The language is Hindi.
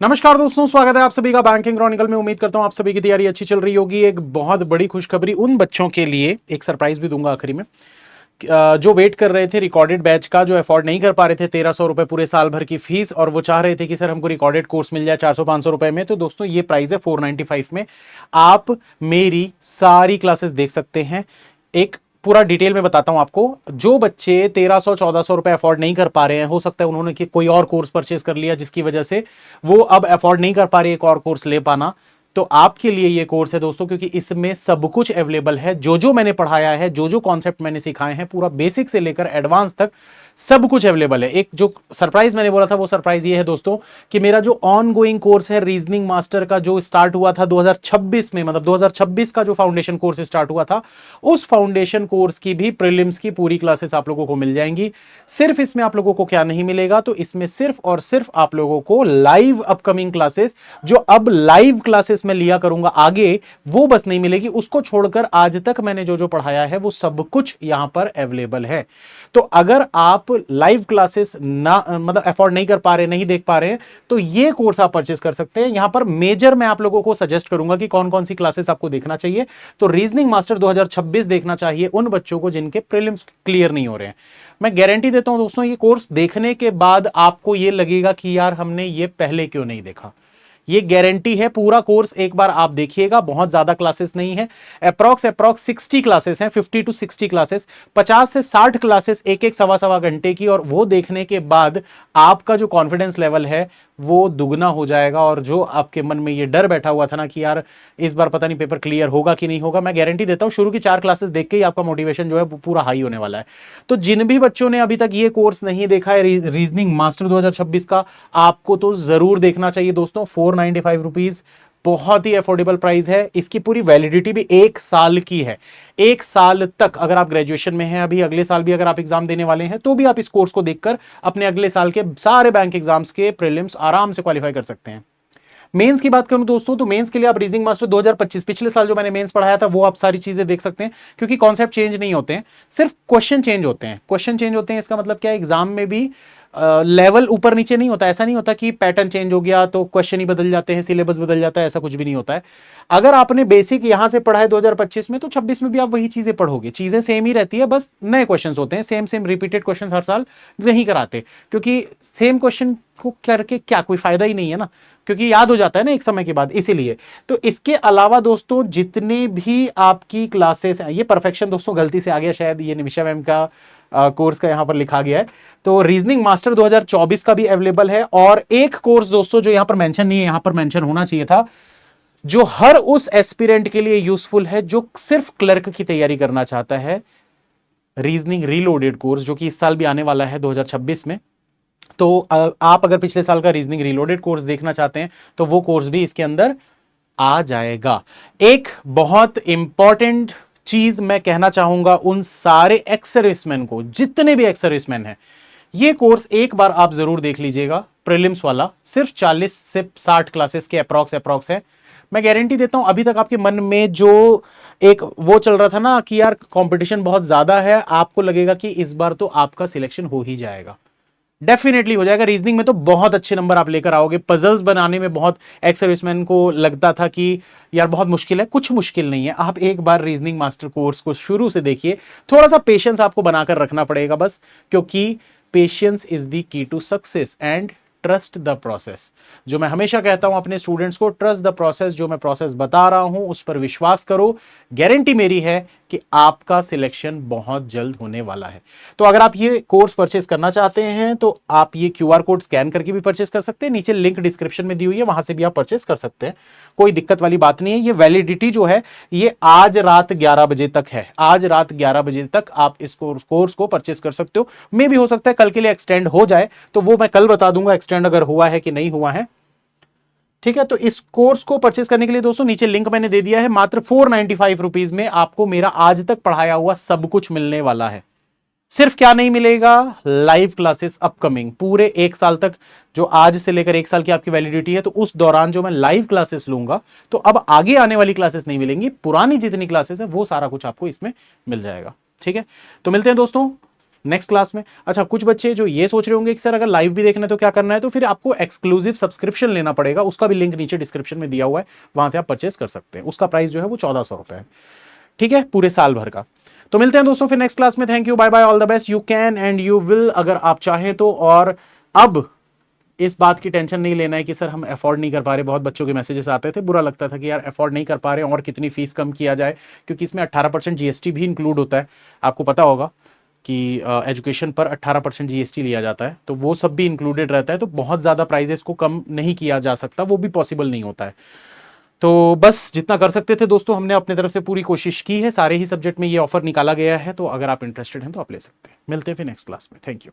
नमस्कार दोस्तों, स्वागत है आप सभी का बैंकिंग क्रॉनिकल में। उम्मीद करता हूं आप सभी की तैयारी अच्छी चल रही होगी। एक बहुत बड़ी खुशखबरी उन बच्चों के लिए, एक सरप्राइज भी दूंगा आखिरी में, जो वेट कर रहे थे रिकॉर्डेड बैच का, जो अफोर्ड नहीं कर पा रहे थे 1300 रुपए पूरे साल भर की फीस, और वो चाह रहे थे कि सर हमको रिकॉर्डेड कोर्स मिल जाए 400-500 रुपए में। तो दोस्तों ये प्राइस है 495 में। आप मेरी सारी क्लासेस देख सकते हैं। एक पूरा डिटेल में बताता हूं आपको। जो बच्चे 1300-1400 रुपए अफोर्ड नहीं कर पा रहे हैं, हो सकता है उन्होंने कोई और कोर्स परचेज कर लिया जिसकी वजह से वो अब अफोर्ड नहीं कर पा रहे एक और कोर्स ले पाना, तो आपके लिए ये कोर्स है दोस्तों, क्योंकि इसमें सब कुछ अवेलेबल है। जो जो मैंने पढ़ाया है, जो जो कॉन्सेप्ट मैंने सिखाए हैं, पूरा बेसिक से लेकर एडवांस तक सब कुछ अवेलेबल है। एक जो सरप्राइज मैंने बोला था वो सरप्राइज ये है दोस्तों कि मेरा जो ऑन गोइंग कोर्स है रीजनिंग मास्टर का, जो स्टार्ट हुआ था 2026 में, मतलब 2026 का जो फाउंडेशन कोर्स स्टार्ट हुआ था, उस फाउंडेशन कोर्स की भी प्रीलिम्स की पूरी क्लासेस आप लोगों को मिल जाएंगी। सिर्फ इसमें आप लोगों को क्या नहीं मिलेगा, तो इसमें सिर्फ और सिर्फ आप लोगों को लाइव अपकमिंग क्लासेस, जो अब लाइव क्लासेस मैं लिया करूंगा आगे, वो बस नहीं मिलेगी। उसको छोड़कर आज तक मैंने जो जो पढ़ाया है वो सब कुछ यहां पर अवेलेबल है। तो अगर आप लाइव क्लासेस ना मतलब अफोर्ड नहीं कर पा रहे, नहीं देख पा रहे हैं, तो ये कोर्स आप परचेस कर सकते हैं। यहां पर मेजर मैं आप लोगों को सजेस्ट करूंगा कि कौन कौन सी क्लासेस आपको देखना चाहिए। तो रीजनिंग मास्टर 2026 देखना चाहिए उन बच्चों को जिनके प्रीलिम्स क्लियर नहीं हो रहे हैं। मैं गारंटी देता हूं दोस्तों, ये कोर्स देखने के बाद आपको ये लगेगा कि यार हमने ये पहले क्यों नहीं देखा। ये गारंटी है। पूरा कोर्स एक बार आप देखिएगा। बहुत ज्यादा क्लासेस नहीं है, अप्रॉक्स 60 क्लासेस हैं, 50 to 60 क्लासेस, 50 से 60 क्लासेस, एक एक सवा सवा घंटे की। और वो देखने के बाद आपका जो कॉन्फिडेंस लेवल है वो दुगना हो जाएगा। और जो आपके मन में ये डर बैठा हुआ था ना कि यार इस बार पता नहीं पेपर क्लियर होगा कि नहीं होगा, मैं गारंटी देता हूं शुरू की 4 क्लासेस देख के ही आपका मोटिवेशन जो है पूरा हाई होने वाला है। तो जिन भी बच्चों ने अभी तक ये कोर्स नहीं देखा है रीजनिंग मास्टर 2026 का, आपको तो जरूर देखना चाहिए दोस्तों। 495 रुपीज बहुत ही अफोर्डेबल प्राइस है। इसकी पूरी वैलिडिटी भी 1 साल की है। 1 साल तक अगर आप ग्रेजुएशन में हैं, अभी अगले साल भी अगर आप एग्जाम देने वाले हैं, तो भी आप इस कोर्स को देखकर अपने अगले साल के सारे बैंक एग्जाम्स के प्रीलिम्स आराम से क्वालिफाई कर सकते हैं। मेंस की बात करूं दोस्तों, तो मेंस के लिए आप रीजनिंग मास्टर 2025 पिछले साल जो मैंने मेंस पढ़ाया था वो आप सारी चीजें देख सकते हैं, क्योंकि कॉन्सेप्ट चेंज नहीं होते हैं, सिर्फ क्वेश्चन चेंज होते हैं। क्वेश्चन चेंज होते हैं इसका मतलब क्या है, एग्जाम में भी लेवल ऊपर नीचे नहीं होता। ऐसा नहीं होता कि पैटर्न चेंज हो गया तो क्वेश्चन ही बदल जाते हैं, सिलेबस बदल जाता है, ऐसा कुछ भी नहीं होता है। अगर आपने बेसिक यहां से पढ़ा है 2025 में, तो 26 में भी आप वही चीजें पढ़ोगे। चीजें सेम ही रहती है, बस नए क्वेश्चंस होते हैं। सेम सेम रिपीटेड क्वेश्चंस हर साल नहीं कराते, क्योंकि सेम क्वेश्चन को करके क्या कोई फायदा ही नहीं है ना, क्योंकि याद हो जाता है ना एक समय के बाद, इसीलिए। तो इसके अलावा दोस्तों जितने भी आपकी क्लासेस हैं, ये परफेक्शन दोस्तों गलती से आ गया शायद, ये निमिषा मैम का कोर्स का यहां पर लिखा गया है। तो रीजनिंग मास्टर 2024 का भी अवेलेबल है। और एक कोर्स दोस्तों जो यहां पर मेंशन नहीं है, यहां पर मेंशन होना चाहिए था, जो हर उस एस्पिरेंट के लिए यूजफुल है जो सिर्फ क्लर्क की तैयारी करना चाहता है, रीजनिंग रीलोडेड कोर्स, जो कि इस साल भी आने वाला है 2026 में। तो आप अगर पिछले साल का रीजनिंग रीलोडेड कोर्स देखना चाहते हैं तो वो कोर्स भी इसके अंदर आ जाएगा। एक बहुत इंपॉर्टेंट चीज मैं कहना चाहूंगा उन सारे एक्स सर्विसमैन को, जितने भी एक्स सर्विसमैन हैं, ये कोर्स एक बार आप जरूर देख लीजिएगा। प्रीलिम्स वाला सिर्फ 40 से 60 क्लासेस के अप्रॉक्स है। मैं गारंटी देता हूं अभी तक आपके मन में जो एक वो चल रहा था ना कि यार कंपटीशन बहुत ज्यादा है, आपको लगेगा कि इस बार तो आपका सिलेक्शन हो ही जाएगा। डेफिनेटली हो जाएगा। रीजनिंग में तो बहुत अच्छे नंबर आप लेकर आओगे। पजल्स बनाने में बहुत एक्स सर्विसमैन को लगता था कि यार बहुत मुश्किल है, कुछ मुश्किल नहीं है। आप एक बार रीजनिंग मास्टर कोर्स को शुरू से देखिए। थोड़ा सा पेशेंस आपको बनाकर रखना पड़ेगा बस, क्योंकि patience is the key to success and trust the process. जो मैं हमेशा कहता हूं अपने स्टूडेंट्स को, ट्रस्ट द प्रोसेस। जो मैं प्रोसेस बता रहा हूं उस पर विश्वास करो। गारंटी मेरी है कि आपका सिलेक्शन बहुत जल्द होने वाला है। तो अगर आप ये कोर्स परचेस करना चाहते हैं तो आप ये क्यूआर कोड स्कैन करके भी परचेस कर सकते हैं। नीचे लिंक डिस्क्रिप्शन में दी हुई है, वहां से भी आप परचेस कर सकते हैं। कोई दिक्कत वाली बात नहीं है। ये वैलिडिटी जो है ये आज रात 11 बजे तक है। आज रात 11 बजे तक आप इस कोर्स को परचेस कर सकते हो। मे भी हो सकता है कल के लिए एक्सटेंड हो जाए, तो वो मैं कल बता दूंगा एक्सटेंड अगर हुआ है कि नहीं हुआ है। ठीक है, तो इस कोर्स को परचेस करने के लिए दोस्तों नीचे लिंक मैंने दे दिया है। मात्र 495 रुपीज में आपको मेरा आज तक पढ़ाया हुआ सब कुछ मिलने वाला है। सिर्फ क्या नहीं मिलेगा, लाइव क्लासेस अपकमिंग पूरे 1 साल तक, जो आज से लेकर 1 साल की आपकी वैलिडिटी है, तो उस दौरान जो मैं लाइव क्लासेस लूंगा, तो अब आगे आने वाली क्लासेस नहीं मिलेंगी, पुरानी जितनी क्लासेस है वो सारा कुछ आपको इसमें मिल जाएगा। ठीक है, तो मिलते हैं दोस्तों नेक्स्ट क्लास में। अच्छा, कुछ बच्चे जो ये सोच रहे होंगे कि सर अगर लाइव भी देखना है तो क्या करना है, तो फिर आपको एक्सक्लूसिव सब्सक्रिप्शन लेना पड़ेगा, उसका भी लिंक नीचे डिस्क्रिप्शन में दिया हुआ है, वहां से आप परचेस कर सकते हैं। उसका प्राइस जो है वो 1400 रुपए है, ठीक है, पूरे साल भर का। तो मिलते हैं दोस्तों फिर नेक्स्ट क्लास में। Thank you, bye bye, all the best, you can and you will, अगर आप चाहें तो। और अब इस बात की टेंशन नहीं लेना है कि सर हम अफोर्ड नहीं कर पा रहे। बहुत बच्चों के मैसेजेस आते थे, बुरा लगता था कि यार अफोर्ड नहीं कर पा रहे और कितनी फीस कम किया जाए, क्योंकि इसमें 18% जीएसटी भी इंक्लूड होता है। आपको पता होगा कि एजुकेशन पर 18% जीएसटी लिया जाता है, तो वो सब भी इंक्लूडेड रहता है। तो बहुत ज़्यादा प्राइजेस को कम नहीं किया जा सकता, वो भी पॉसिबल नहीं होता है। तो बस जितना कर सकते थे दोस्तों, हमने अपने तरफ से पूरी कोशिश की है। सारे ही सब्जेक्ट में ये ऑफर निकाला गया है, तो अगर आप इंटरेस्टेड हैं तो आप ले सकते हैं। मिलते हैं फिर नेक्स्ट क्लास में। Thank you.